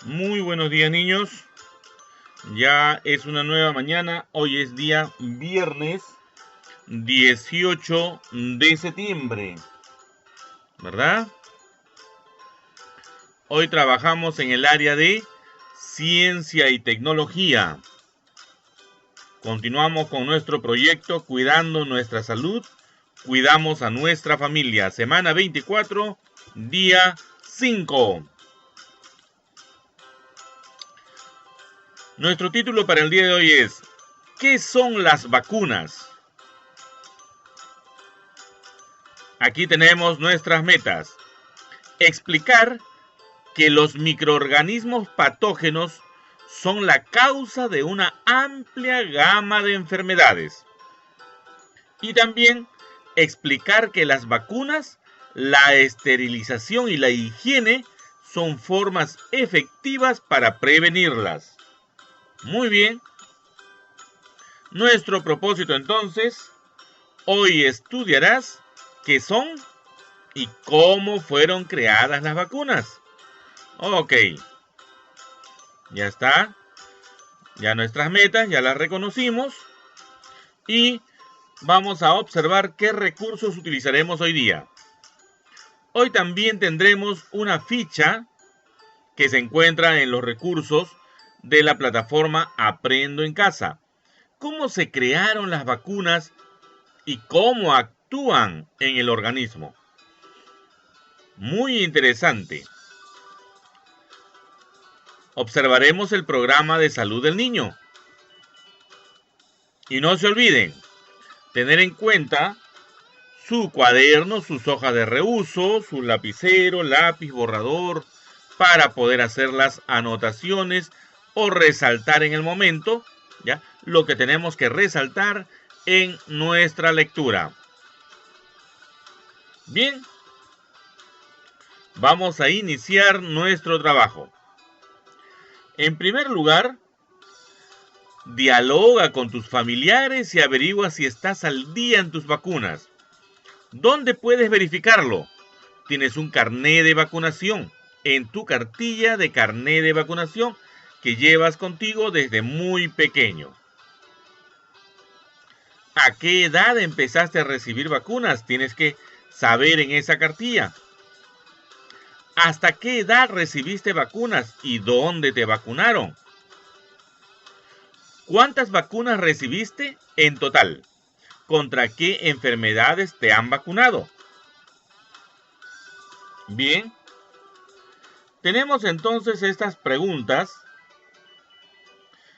Muy buenos días, niños. Ya es una nueva mañana. Hoy es día viernes 18 de septiembre, ¿verdad? Hoy trabajamos en el área de ciencia y tecnología. Continuamos con nuestro proyecto Cuidando nuestra salud. Cuidamos a nuestra familia. Semana 24, día 5. Nuestro título para el día de hoy es ¿qué son las vacunas? Aquí tenemos nuestras metas. Explicar que los microorganismos patógenos son la causa de una amplia gama de enfermedades. Y también explicar que las vacunas, la esterilización y la higiene son formas efectivas para prevenirlas. Muy bien. Nuestro propósito entonces, hoy estudiarás qué son y cómo fueron creadas las vacunas. Ok, ya está. Ya nuestras metas, ya las reconocimos. Y vamos a observar qué recursos utilizaremos hoy día. Hoy también tendremos una ficha que se encuentra en los recursos de la plataforma Aprendo en Casa. ¿Cómo se crearon las vacunas y cómo actúan en el organismo? Muy interesante. Observaremos el programa de salud del niño. Y no se olviden, tener en cuenta su cuaderno, sus hojas de reuso, su lapicero, lápiz, borrador, para poder hacer las anotaciones o resaltar en el momento, ¿ya? Lo que tenemos que resaltar en nuestra lectura. Bien, vamos a iniciar nuestro trabajo. En primer lugar, dialoga con tus familiares y averigua si estás al día en tus vacunas. ¿Dónde puedes verificarlo? Tienes un carné de vacunación en tu cartilla de carné de vacunación que llevas contigo desde muy pequeño. ¿A qué edad empezaste a recibir vacunas? Tienes que saber en esa cartilla. ¿Hasta qué edad recibiste vacunas y dónde te vacunaron? ¿Cuántas vacunas recibiste en total? ¿Contra qué enfermedades te han vacunado? Bien, tenemos entonces estas preguntas,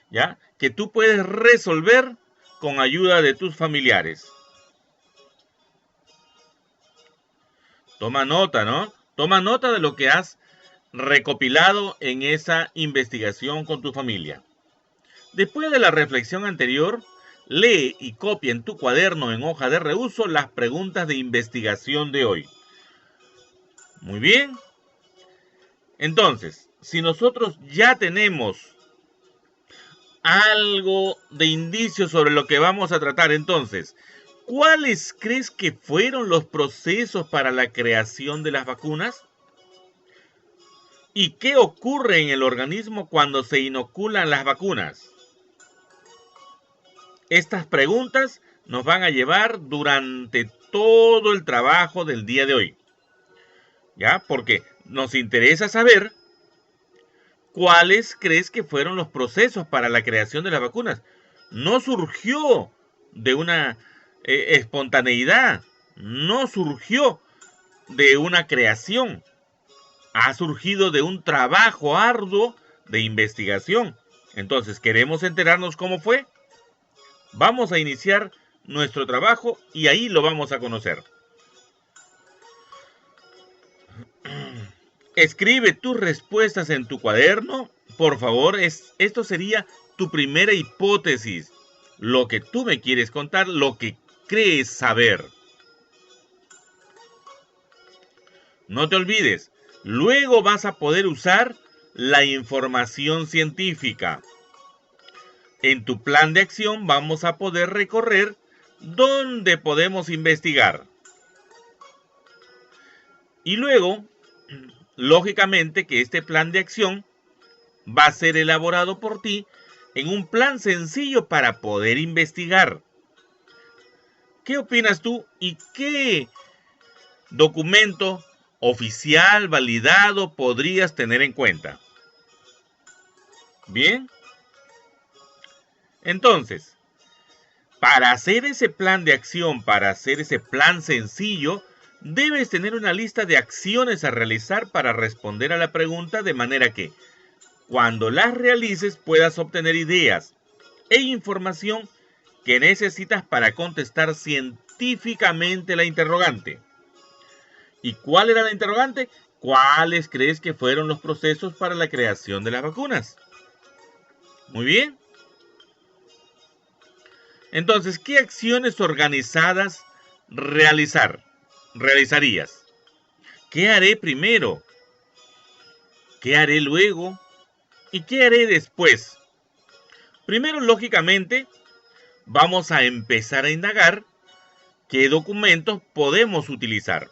¿ya? Que tú puedes resolver con ayuda de tus familiares. Toma nota, ¿no? Toma nota de lo que has recopilado en esa investigación con tu familia. Después de la reflexión anterior, lee y copia en tu cuaderno en hoja de reuso las preguntas de investigación de hoy. Muy bien. Entonces, si nosotros ya tenemos algo de indicio sobre lo que vamos a tratar, entonces, ¿cuáles crees que fueron los procesos para la creación de las vacunas? ¿Y qué ocurre en el organismo cuando se inoculan las vacunas? Estas preguntas nos van a llevar durante todo el trabajo del día de hoy. ¿Ya? Porque nos interesa saber cuáles crees que fueron los procesos para la creación de las vacunas. No surgió de una espontaneidad, no surgió de una creación, ha surgido de un trabajo arduo de investigación. Entonces, ¿queremos enterarnos cómo fue? Vamos a iniciar nuestro trabajo y ahí lo vamos a conocer. Escribe tus respuestas en tu cuaderno. Por favor, esto sería tu primera hipótesis. Lo que tú me quieres contar, lo que crees saber. No te olvides, luego vas a poder usar la información científica. En tu plan de acción vamos a poder recorrer dónde podemos investigar. Y luego, lógicamente que este plan de acción va a ser elaborado por ti en un plan sencillo para poder investigar. ¿Qué opinas tú y qué documento oficial, validado, podrías tener en cuenta? Bien. Entonces, para hacer ese plan de acción, para hacer ese plan sencillo, debes tener una lista de acciones a realizar para responder a la pregunta de manera que, cuando las realices, puedas obtener ideas e información que necesitas para contestar científicamente la interrogante. ¿Y cuál era la interrogante? ¿Cuáles crees que fueron los procesos para la creación de las vacunas? Muy bien. Entonces, ¿qué acciones organizadas realizarías? ¿Qué haré primero? ¿Qué haré luego? ¿Y qué haré después? Primero, lógicamente, vamos a empezar a indagar qué documentos podemos utilizar.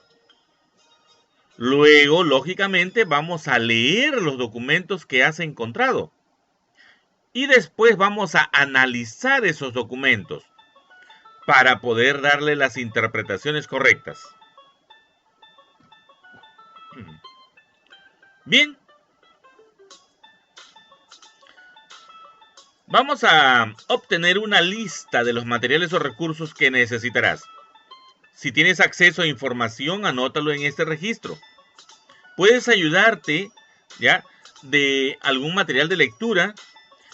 Luego, lógicamente, vamos a leer los documentos que has encontrado. Y después vamos a analizar esos documentos para poder darle las interpretaciones correctas. Bien. Vamos a obtener una lista de los materiales o recursos que necesitarás. Si tienes acceso a información, anótalo en este registro. Puedes ayudarte, ¿ya?, de algún material de lectura.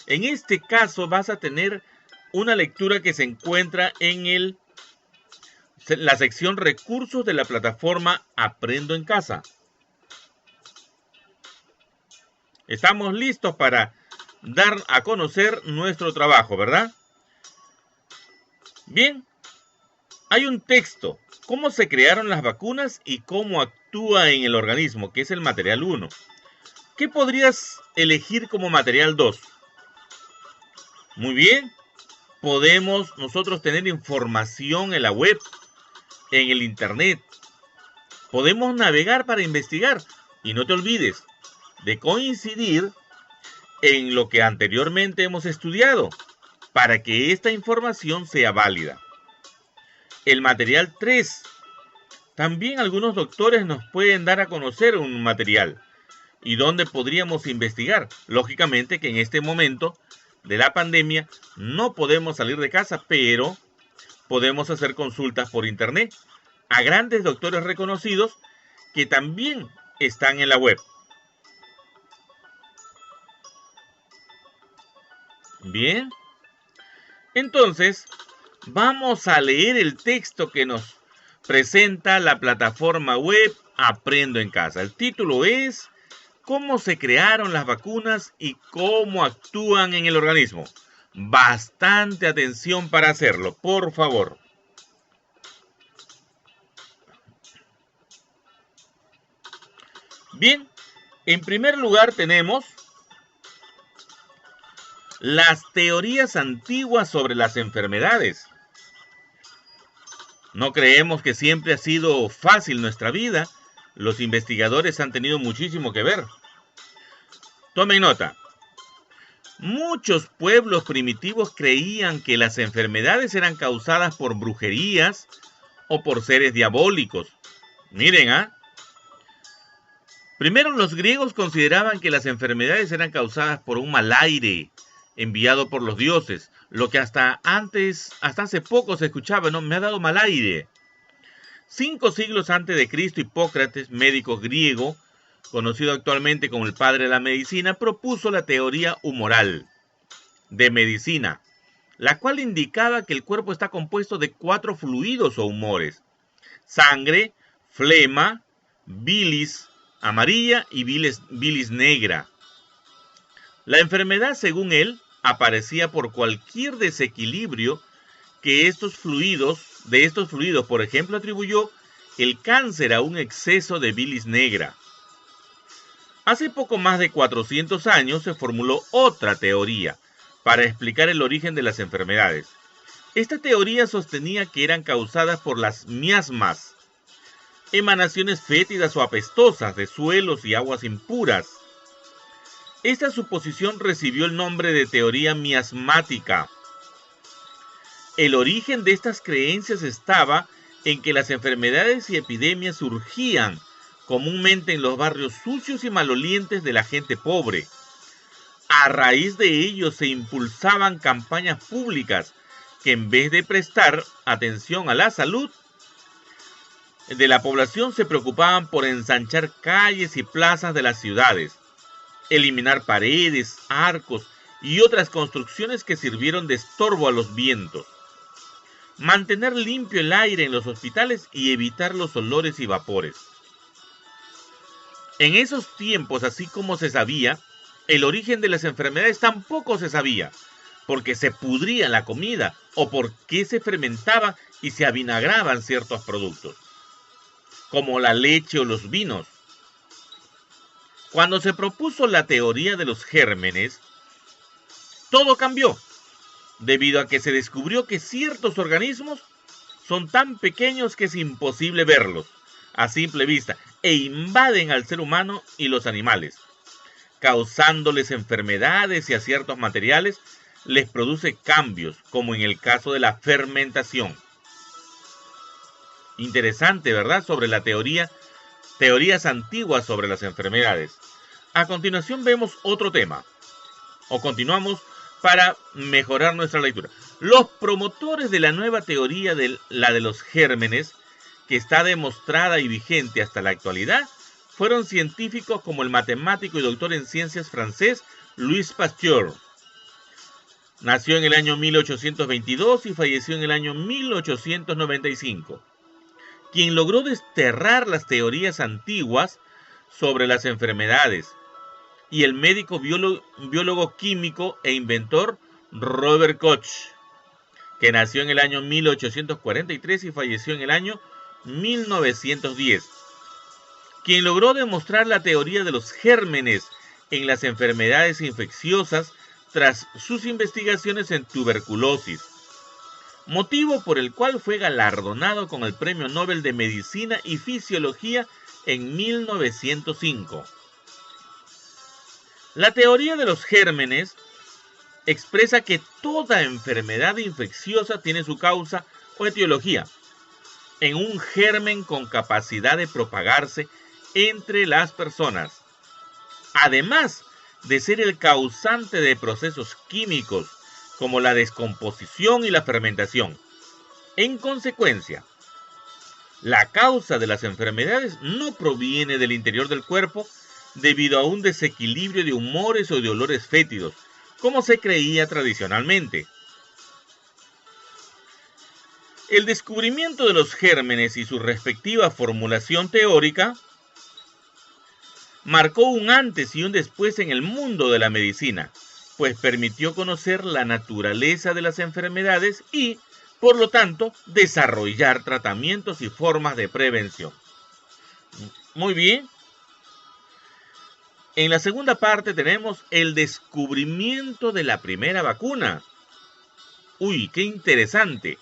En este caso vas a tener una lectura que se encuentra en la sección recursos de la plataforma Aprendo en Casa. Estamos listos para dar a conocer nuestro trabajo, ¿verdad? Bien, hay un texto, cómo se crearon las vacunas y cómo actúa en el organismo, que es el material 1. ¿Qué podrías elegir como material 2? Muy bien, podemos nosotros tener información en la web, en el internet. Podemos navegar para investigar y no te olvides de coincidir en lo que anteriormente hemos estudiado para que esta información sea válida. El material 3. También algunos doctores nos pueden dar a conocer un material y dónde podríamos investigar. Lógicamente que en este momento de la pandemia no podemos salir de casa, pero podemos hacer consultas por internet a grandes doctores reconocidos que también están en la web. Bien, entonces vamos a leer el texto que nos presenta la plataforma web Aprendo en Casa. El título es ¿Cómo se crearon las vacunas y cómo actúan en el organismo? Bastante atención para hacerlo, por favor. Bien, en primer lugar tenemos las teorías antiguas sobre las enfermedades. No creemos que siempre ha sido fácil nuestra vida. Los investigadores han tenido muchísimo que ver. Tomen nota. Muchos pueblos primitivos creían que las enfermedades eran causadas por brujerías o por seres diabólicos. Miren, Primero, los griegos consideraban que las enfermedades eran causadas por un mal aire enviado por los dioses, lo que hasta hace poco se escuchaba, ¿no? Me ha dado mal aire. 5 siglos antes de Cristo, Hipócrates, médico griego, conocido actualmente como el padre de la medicina, propuso la teoría humoral de medicina, la cual indicaba que el cuerpo está compuesto de 4 fluidos o humores: sangre, flema, bilis amarilla y bilis negra. La enfermedad, según él, aparecía por cualquier desequilibrio que de estos fluidos, por ejemplo, atribuyó el cáncer a un exceso de bilis negra. Hace poco más de 400 años se formuló otra teoría para explicar el origen de las enfermedades. Esta teoría sostenía que eran causadas por las miasmas, emanaciones fétidas o apestosas de suelos y aguas impuras. Esta suposición recibió el nombre de teoría miasmática. El origen de estas creencias estaba en que las enfermedades y epidemias surgían comúnmente en los barrios sucios y malolientes de la gente pobre. A raíz de ello se impulsaban campañas públicas que, en vez de prestar atención a la salud de la población, se preocupaban por ensanchar calles y plazas de las ciudades, eliminar paredes, arcos y otras construcciones que sirvieron de estorbo a los vientos, mantener limpio el aire en los hospitales y evitar los olores y vapores. En esos tiempos, así como se sabía, el origen de las enfermedades tampoco se sabía, porque se pudría la comida o por qué se fermentaba y se avinagraban ciertos productos, como la leche o los vinos. Cuando se propuso la teoría de los gérmenes, todo cambió, debido a que se descubrió que ciertos organismos son tan pequeños que es imposible verlos a simple vista e invaden al ser humano y los animales, causándoles enfermedades, y a ciertos materiales les produce cambios, como en el caso de la fermentación. Interesante, ¿verdad? Sobre la teorías antiguas sobre las enfermedades. A continuación vemos otro tema, o continuamos para mejorar nuestra lectura. Los promotores de la nueva teoría de la de los gérmenes, que está demostrada y vigente hasta la actualidad, fueron científicos como el matemático y doctor en ciencias francés Louis Pasteur. Nació en el año 1822 y falleció en el año 1895. Quien logró desterrar las teorías antiguas sobre las enfermedades, y el médico biólogo químico e inventor Robert Koch, que nació en el año 1843 y falleció en el año 1910. Quien logró demostrar la teoría de los gérmenes en las enfermedades infecciosas tras sus investigaciones en tuberculosis, motivo por el cual fue galardonado con el Premio Nobel de Medicina y Fisiología en 1905. La teoría de los gérmenes expresa que toda enfermedad infecciosa tiene su causa o etiología en un germen con capacidad de propagarse entre las personas, además de ser el causante de procesos químicos como la descomposición y la fermentación. En consecuencia, la causa de las enfermedades no proviene del interior del cuerpo debido a un desequilibrio de humores o de olores fétidos, como se creía tradicionalmente. El descubrimiento de los gérmenes y su respectiva formulación teórica marcó un antes y un después en el mundo de la medicina, pues permitió conocer la naturaleza de las enfermedades y, por lo tanto, desarrollar tratamientos y formas de prevención. Muy bien. En la segunda parte tenemos el descubrimiento de la primera vacuna. Uy, qué interesante.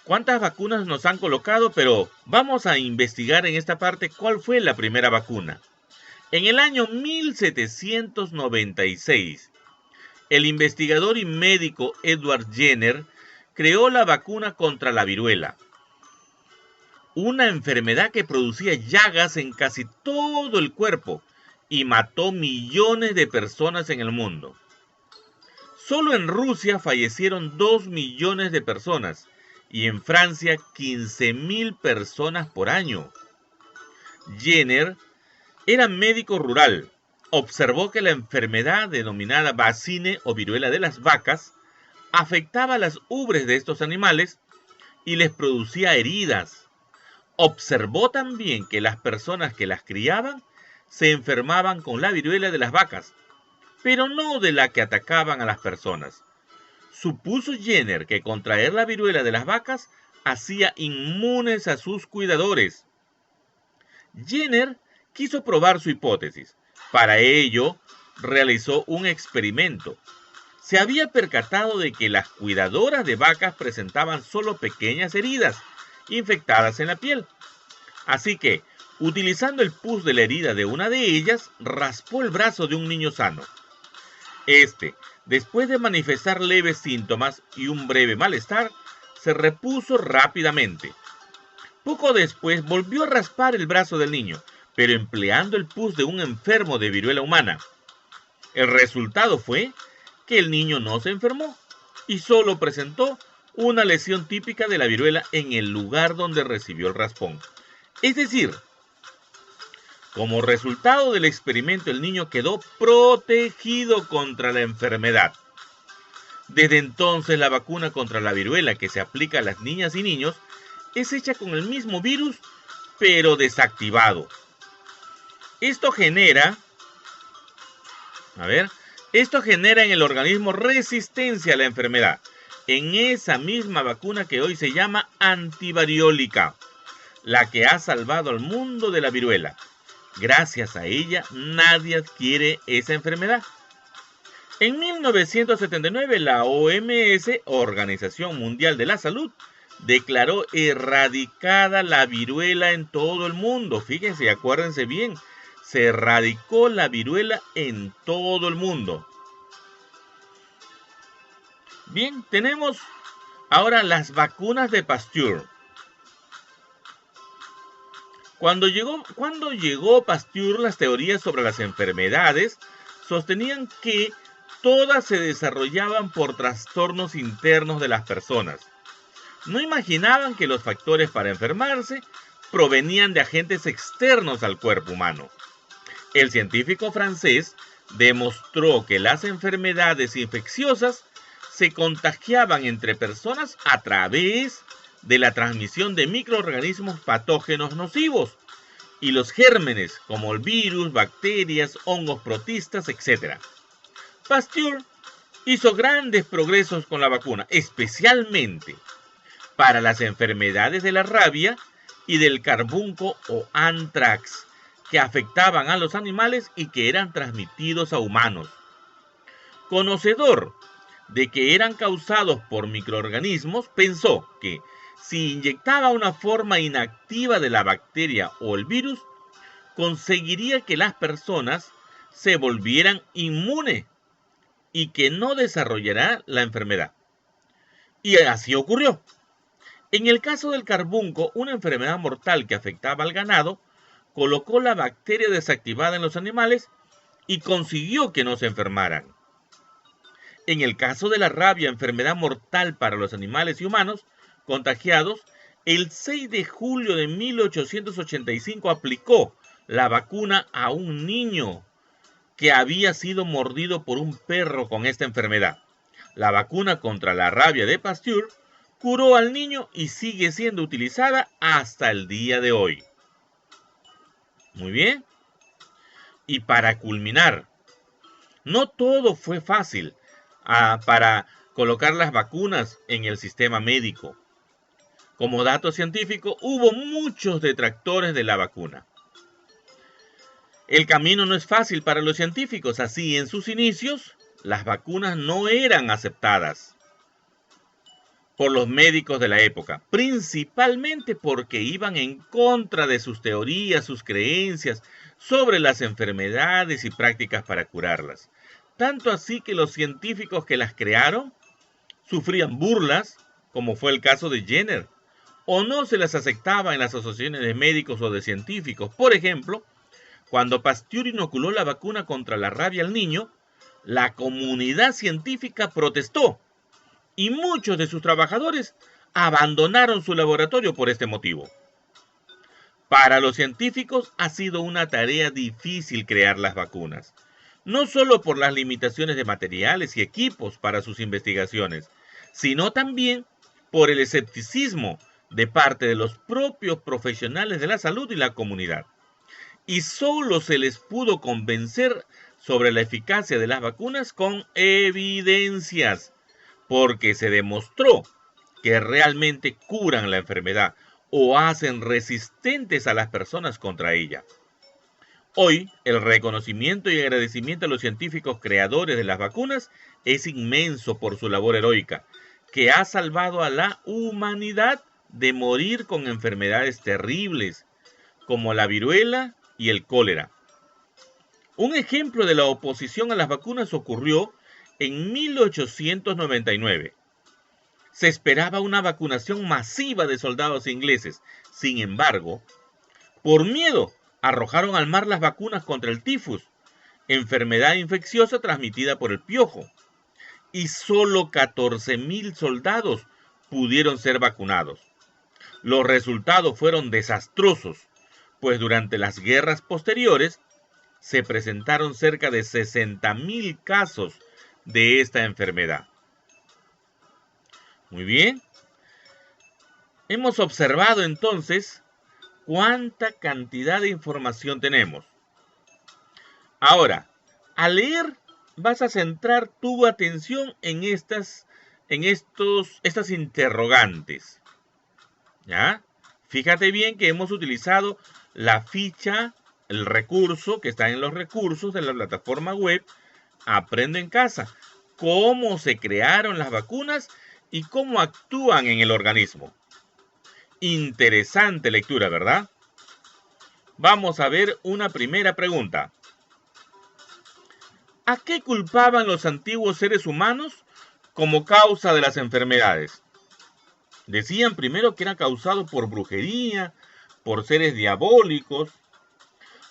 ¿Cuántas vacunas nos han colocado? Pero vamos a investigar en esta parte cuál fue la primera vacuna. En el año 1796, el investigador y médico Edward Jenner creó la vacuna contra la viruela, una enfermedad que producía llagas en casi todo el cuerpo y mató millones de personas en el mundo. Solo en Rusia fallecieron 2 millones de personas y en Francia 15.000 personas por año. Jenner era médico rural. Observó que la enfermedad denominada vacine o viruela de las vacas afectaba las ubres de estos animales y les producía heridas. Observó también que las personas que las criaban se enfermaban con la viruela de las vacas, pero no de la que atacaban a las personas. Supuso Jenner que contraer la viruela de las vacas hacía inmunes a sus cuidadores. Jenner quiso probar su hipótesis. Para ello, realizó un experimento. Se había percatado de que las cuidadoras de vacas presentaban solo pequeñas heridas infectadas en la piel. Así que, Utilizando el pus de la herida de una de ellas, raspó el brazo de un niño sano. Este, después de manifestar leves síntomas y un breve malestar, se repuso rápidamente. Poco después volvió a raspar el brazo del niño, pero empleando el pus de un enfermo de viruela humana. El resultado fue que el niño no se enfermó y solo presentó una lesión típica de la viruela en el lugar donde recibió el raspón. Es decir, como resultado del experimento, el niño quedó protegido contra la enfermedad. Desde entonces, la vacuna contra la viruela que se aplica a las niñas y niños es hecha con el mismo virus, pero desactivado. Esto genera en el organismo resistencia a la enfermedad, en esa misma vacuna que hoy se llama antivariólica, la que ha salvado al mundo de la viruela. Gracias a ella, nadie adquiere esa enfermedad. En 1979, la OMS, Organización Mundial de la Salud, declaró erradicada la viruela en todo el mundo. Fíjense, acuérdense bien, se erradicó la viruela en todo el mundo. Bien, tenemos ahora las vacunas de Pasteur. Cuando llegó Pasteur, las teorías sobre las enfermedades sostenían que todas se desarrollaban por trastornos internos de las personas. No imaginaban que los factores para enfermarse provenían de agentes externos al cuerpo humano. El científico francés demostró que las enfermedades infecciosas se contagiaban entre personas a través de la transmisión de microorganismos patógenos nocivos y los gérmenes como el virus, bacterias, hongos protistas, etc. Pasteur hizo grandes progresos con la vacuna, especialmente para las enfermedades de la rabia y del carbunco o anthrax, que afectaban a los animales y que eran transmitidos a humanos. Conocedor de que eran causados por microorganismos, pensó que si inyectaba una forma inactiva de la bacteria o el virus, conseguiría que las personas se volvieran inmunes y que no desarrollará la enfermedad. Y así ocurrió. En el caso del carbunco, una enfermedad mortal que afectaba al ganado, colocó la bacteria desactivada en los animales y consiguió que no se enfermaran. En el caso de la rabia, enfermedad mortal para los animales y humanos contagiados, el 6 de julio de 1885 aplicó la vacuna a un niño que había sido mordido por un perro con esta enfermedad. La vacuna contra la rabia de Pasteur curó al niño y sigue siendo utilizada hasta el día de hoy. Muy bien. Y para culminar, no todo fue fácil para colocar las vacunas en el sistema médico. Como dato científico, hubo muchos detractores de la vacuna. El camino no es fácil para los científicos, así en sus inicios las vacunas no eran aceptadas por los médicos de la época, principalmente porque iban en contra de sus teorías, sus creencias sobre las enfermedades y prácticas para curarlas. Tanto así que los científicos que las crearon sufrían burlas, como fue el caso de Jenner, o no se las aceptaba en las asociaciones de médicos o de científicos. Por ejemplo, cuando Pasteur inoculó la vacuna contra la rabia al niño, la comunidad científica protestó y muchos de sus trabajadores abandonaron su laboratorio por este motivo. Para los científicos ha sido una tarea difícil crear las vacunas, no solo por las limitaciones de materiales y equipos para sus investigaciones, sino también por el escepticismo de parte de los propios profesionales de la salud y la comunidad. Y solo se les pudo convencer sobre la eficacia de las vacunas con evidencias, porque se demostró que realmente curan la enfermedad o hacen resistentes a las personas contra ella. Hoy, el reconocimiento y agradecimiento a los científicos creadores de las vacunas es inmenso por su labor heroica, que ha salvado a la humanidad de morir con enfermedades terribles, como la viruela y el cólera. Un ejemplo de la oposición a las vacunas ocurrió en 1899. Se esperaba una vacunación masiva de soldados ingleses. Sin embargo, por miedo, arrojaron al mar las vacunas contra el tifus, enfermedad infecciosa transmitida por el piojo, y solo 14,000 soldados pudieron ser vacunados. Los resultados fueron desastrosos, pues durante las guerras posteriores se presentaron cerca de 60,000 casos de esta enfermedad. Muy bien. Hemos observado entonces cuánta cantidad de información tenemos. Ahora, al leer, vas a centrar tu atención en estas interrogantes. ¿Ya? Fíjate bien que hemos utilizado la ficha, el recurso que está en los recursos de la plataforma web Aprendo en Casa. Cómo se crearon las vacunas y cómo actúan en el organismo. Interesante lectura, ¿verdad? Vamos a ver una primera pregunta. ¿A qué culpaban los antiguos seres humanos como causa de las enfermedades? Decían primero que era causado por brujería, por seres diabólicos.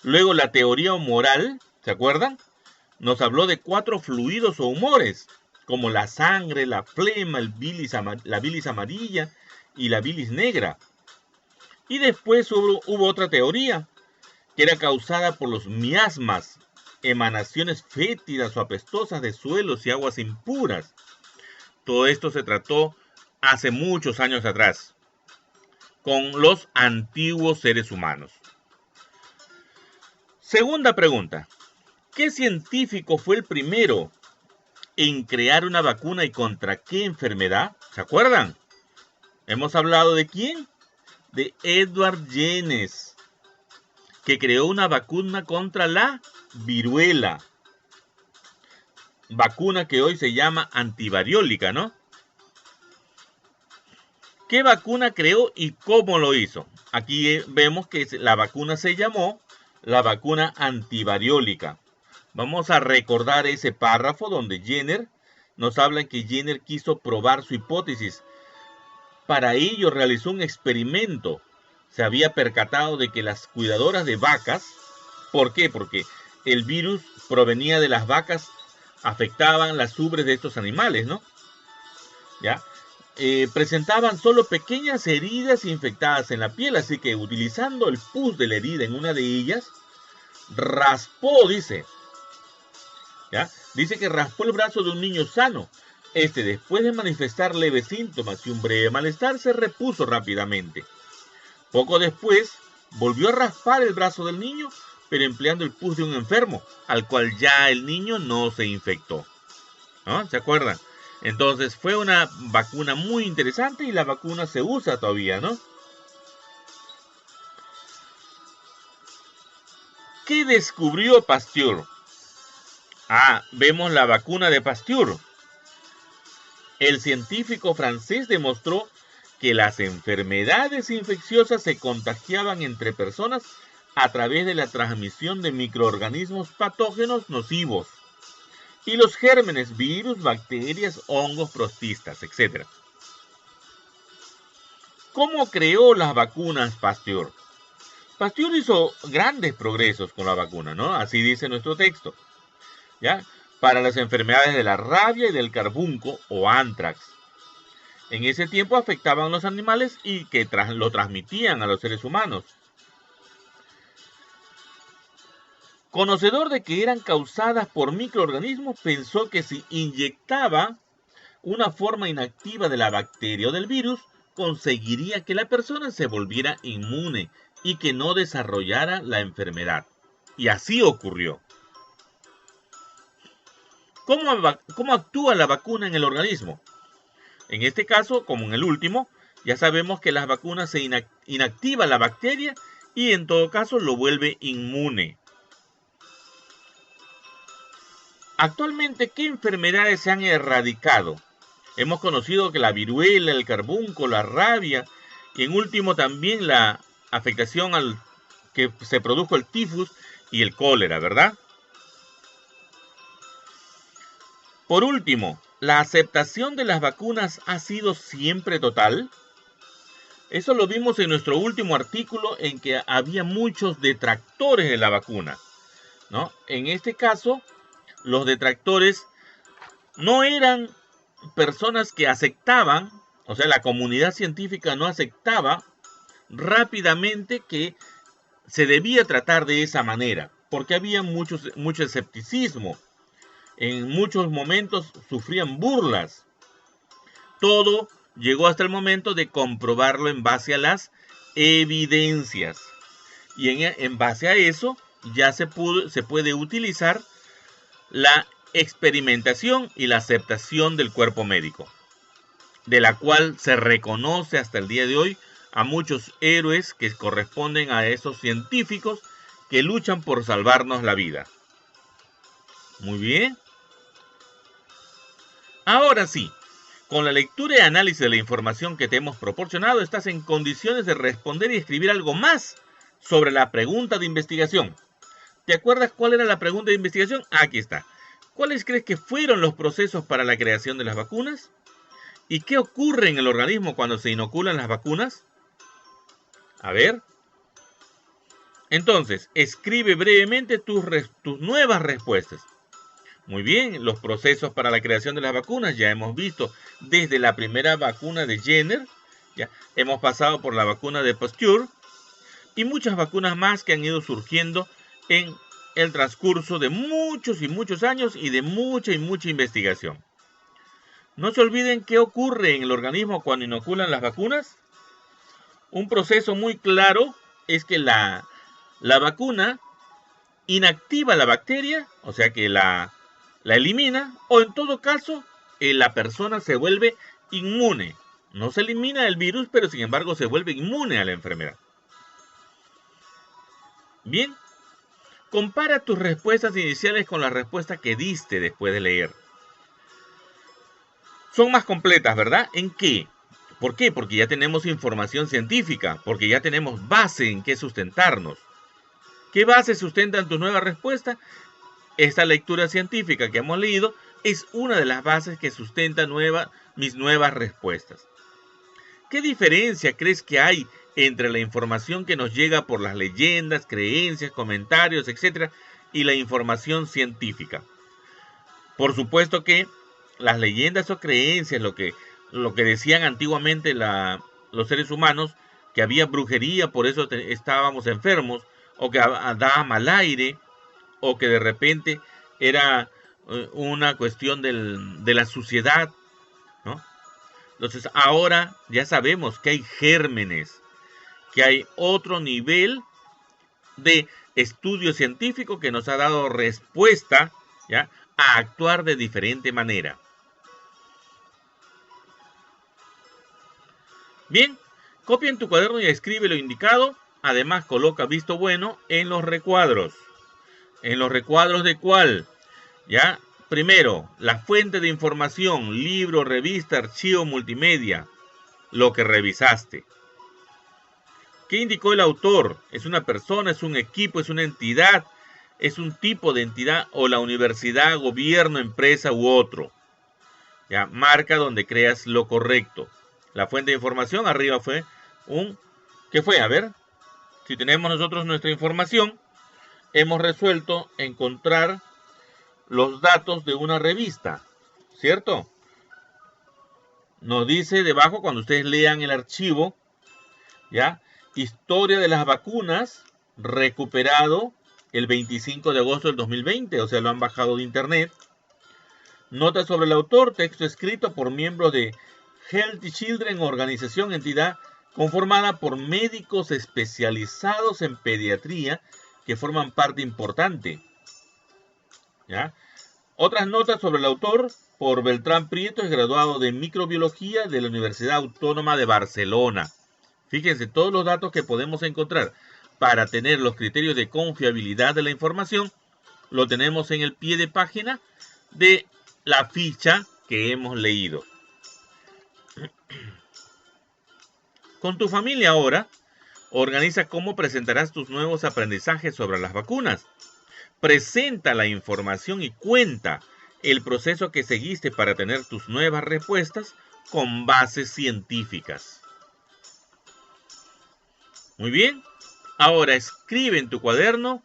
Luego la teoría moral, ¿se acuerdan? Nos habló de 4 fluidos o humores, como la sangre, la flema, la bilis amarilla y la bilis negra. Y después hubo otra teoría, que era causada por los miasmas, emanaciones fétidas o apestosas de suelos y aguas impuras. Todo esto se trató hace muchos años atrás, con los antiguos seres humanos. Segunda pregunta. ¿Qué científico fue el primero en crear una vacuna y contra qué enfermedad? ¿Se acuerdan? Hemos hablado de quién, de Edward Jenner, que creó una vacuna contra la viruela. Vacuna que hoy se llama antivariólica, ¿no? ¿Qué vacuna creó y cómo lo hizo? Aquí vemos que la vacuna se llamó la vacuna antivariólica. Vamos a recordar ese párrafo donde Jenner nos habla que Jenner quiso probar su hipótesis. Para ello realizó un experimento. Se había percatado de que las cuidadoras de vacas, ¿por qué? Porque el virus provenía de las vacas, afectaban las ubres de estos animales, ¿no? ¿Ya? Presentaban solo pequeñas heridas infectadas en la piel, así que utilizando el pus de la herida en una de ellas, raspó, dice. ¿Ya? Dice que raspó el brazo de un niño sano. Después de manifestar leves síntomas y un breve malestar, se repuso rápidamente. Poco después, volvió a raspar el brazo del niño, pero empleando el pus de un enfermo, al cual ya el niño no se infectó. ¿No? ¿Se acuerdan? Entonces fue una vacuna muy interesante y la vacuna se usa todavía, ¿no? ¿Qué descubrió Pasteur? Vemos la vacuna de Pasteur. El científico francés demostró que las enfermedades infecciosas se contagiaban entre personas a través de la transmisión de microorganismos patógenos nocivos y los gérmenes, virus, bacterias, hongos, protistas, etc. ¿Cómo creó las vacunas Pasteur? Pasteur hizo grandes progresos con la vacuna, ¿no? Así dice nuestro texto. ¿Ya? Para las enfermedades de la rabia y del carbunco o antrax. En ese tiempo afectaban a los animales y que lo transmitían a los seres humanos. Conocedor de que eran causadas por microorganismos, pensó que si inyectaba una forma inactiva de la bacteria o del virus, conseguiría que la persona se volviera inmune y que no desarrollara la enfermedad. Y así ocurrió. ¿Cómo actúa la vacuna en el organismo? En este caso, como en el último, ya sabemos que las vacunas se inactiva la bacteria y en todo caso lo vuelve inmune. Actualmente, ¿qué enfermedades se han erradicado? Hemos conocido que la viruela, el carbunco, la rabia y en último también la afectación al que se produjo el tifus y el cólera, ¿verdad? Por último, ¿la aceptación de las vacunas ha sido siempre total? Eso lo vimos en nuestro último artículo, en que había muchos detractores de la vacuna, ¿no? En este caso, los detractores no eran personas que aceptaban, o sea, la comunidad científica no aceptaba rápidamente que se debía tratar de esa manera, porque había mucho escepticismo. En muchos momentos sufrían burlas. Todo llegó hasta el momento de comprobarlo en base a las evidencias. Y en base a eso ya se puede utilizar la experimentación y la aceptación del cuerpo médico, de la cual se reconoce hasta el día de hoy a muchos héroes que corresponden a esos científicos que luchan por salvarnos la vida. Muy bien. Ahora sí, con la lectura y análisis de la información que te hemos proporcionado, estás en condiciones de responder y escribir algo más sobre la pregunta de investigación. ¿Te acuerdas cuál era la pregunta de investigación? Aquí está. ¿Cuáles crees que fueron los procesos para la creación de las vacunas? ¿Y qué ocurre en el organismo cuando se inoculan las vacunas? A ver. Entonces, escribe brevemente tus nuevas respuestas. Muy bien, los procesos para la creación de las vacunas ya hemos visto desde la primera vacuna de Jenner, ya hemos pasado por la vacuna de Pasteur y muchas vacunas más que han ido surgiendo en el transcurso de muchos y muchos años y de mucha y mucha investigación. No se olviden qué ocurre en el organismo cuando inoculan las vacunas. Un proceso muy claro es que la vacuna inactiva la bacteria, o sea que la elimina, o en todo caso, la persona se vuelve inmune. No se elimina el virus, pero sin embargo se vuelve inmune a la enfermedad. Bien, compara tus respuestas iniciales con la respuesta que diste después de leer. Son más completas, ¿verdad? ¿En qué? ¿Por qué? Porque ya tenemos información científica, porque ya tenemos base en qué sustentarnos. ¿Qué base sustentan tus nuevas respuestas? Esta lectura científica que hemos leído es una de las bases que sustenta mis nuevas respuestas. ¿Qué diferencia crees que hay entre la información que nos llega por las leyendas, creencias, comentarios, etcétera, y la información científica? Por supuesto que las leyendas o creencias, lo que decían antiguamente los seres humanos, que había brujería, por eso estábamos enfermos, o que daba mal aire, o que de repente era una cuestión de la suciedad, ¿no? Entonces ahora ya sabemos que hay gérmenes, que hay otro nivel de estudio científico que nos ha dado respuesta, ¿ya?, a actuar de diferente manera. Bien, copia en tu cuaderno y escribe lo indicado. Además, coloca visto bueno en los recuadros. ¿En los recuadros de cuál? ¿Ya? Primero, la fuente de información, libro, revista, archivo, multimedia, lo que revisaste. ¿Qué indicó el autor? ¿Es una persona, es un equipo, es una entidad, es un tipo de entidad o la universidad, gobierno, empresa u otro? Ya, marca donde creas lo correcto. La fuente de información arriba fue ¿qué fue? A ver, si tenemos nosotros nuestra información, hemos resuelto encontrar los datos de una revista, ¿cierto? Nos dice debajo, cuando ustedes lean el archivo, ¿ya? Historia de las vacunas, recuperado el 25 de agosto del 2020, o sea, lo han bajado de internet. Nota sobre el autor, texto escrito por miembros de Healthy Children, organización, entidad conformada por médicos especializados en pediatría que forman parte importante, ¿ya? Otras notas sobre el autor, por Beltrán Prieto, es graduado de microbiología de la Universidad Autónoma de Barcelona. Fíjense todos los datos que podemos encontrar para tener los criterios de confiabilidad de la información. Lo tenemos en el pie de página de la ficha que hemos leído. Con tu familia ahora, Organiza cómo presentarás tus nuevos aprendizajes sobre las vacunas. Presenta la información y cuenta el proceso que seguiste para tener tus nuevas respuestas con bases científicas. Muy bien. Ahora escribe en tu cuaderno,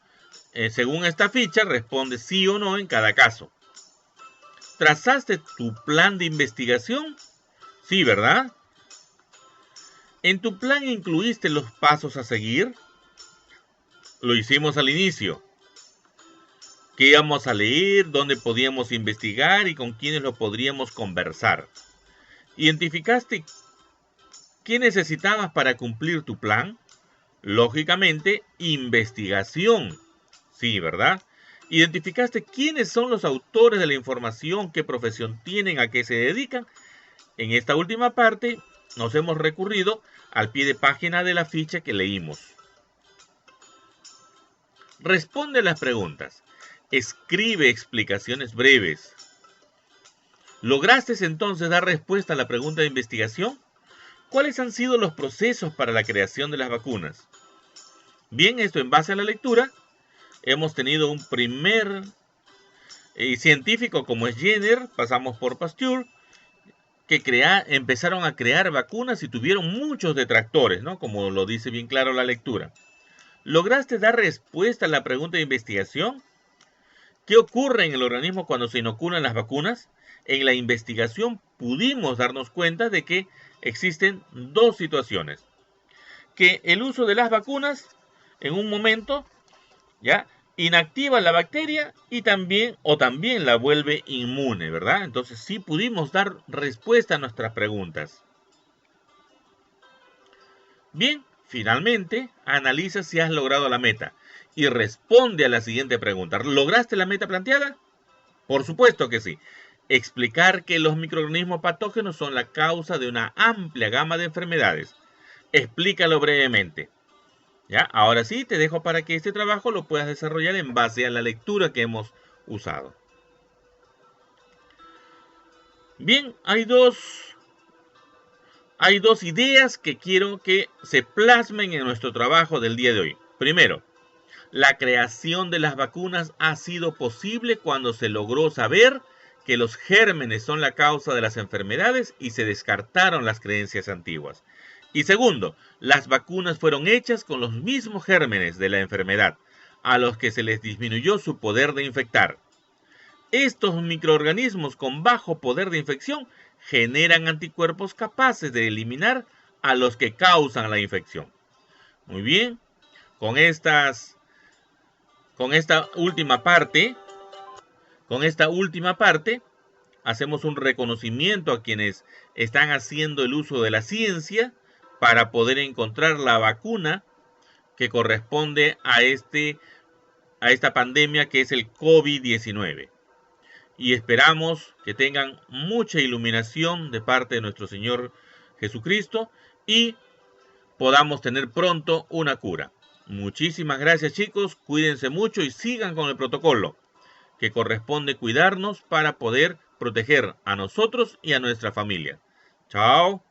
según esta ficha, responde sí o no en cada caso. ¿Trazaste tu plan de investigación? Sí, ¿verdad? ¿En tu plan incluiste los pasos a seguir? Lo hicimos al inicio. ¿Qué íbamos a leer? ¿Dónde podíamos investigar? ¿Y con quiénes lo podríamos conversar? ¿Identificaste qué necesitabas para cumplir tu plan? Lógicamente, investigación. Sí, ¿verdad? ¿Identificaste quiénes son los autores de la información, qué profesión tienen, a qué se dedican? En esta última parte nos hemos recurrido al pie de página de la ficha que leímos. Responde las preguntas. Escribe explicaciones breves. ¿Lograste entonces dar respuesta a la pregunta de investigación? ¿Cuáles han sido los procesos para la creación de las vacunas? Bien, esto en base a la lectura, hemos tenido un primer científico como es Jenner, pasamos por Pasteur, que empezaron a crear vacunas y tuvieron muchos detractores, ¿no? Como lo dice bien claro la lectura. ¿Lograste dar respuesta a la pregunta de investigación? ¿Qué ocurre en el organismo cuando se inoculan las vacunas? En la investigación pudimos darnos cuenta de que existen dos situaciones. Que el uso de las vacunas en un momento ya inactiva la bacteria y también la vuelve inmune, ¿verdad? Entonces sí pudimos dar respuesta a nuestras preguntas. Bien, finalmente analiza si has logrado la meta y responde a la siguiente pregunta. ¿Lograste la meta planteada? Por supuesto que sí. Explicar que los microorganismos patógenos son la causa de una amplia gama de enfermedades. Explícalo brevemente. ¿Ya? Ahora sí, te dejo para que este trabajo lo puedas desarrollar en base a la lectura que hemos usado. Bien, hay dos ideas que quiero que se plasmen en nuestro trabajo del día de hoy. Primero, la creación de las vacunas ha sido posible cuando se logró saber que los gérmenes son la causa de las enfermedades y se descartaron las creencias antiguas. Y segundo, las vacunas fueron hechas con los mismos gérmenes de la enfermedad, a los que se les disminuyó su poder de infectar. Estos microorganismos con bajo poder de infección generan anticuerpos capaces de eliminar a los que causan la infección. Muy bien, con esta última parte, hacemos un reconocimiento a quienes están haciendo el uso de la ciencia para poder encontrar la vacuna que corresponde a esta pandemia que es el COVID-19. Y esperamos que tengan mucha iluminación de parte de nuestro Señor Jesucristo y podamos tener pronto una cura. Muchísimas gracias, chicos, cuídense mucho y sigan con el protocolo que corresponde cuidarnos para poder proteger a nosotros y a nuestra familia. Chao.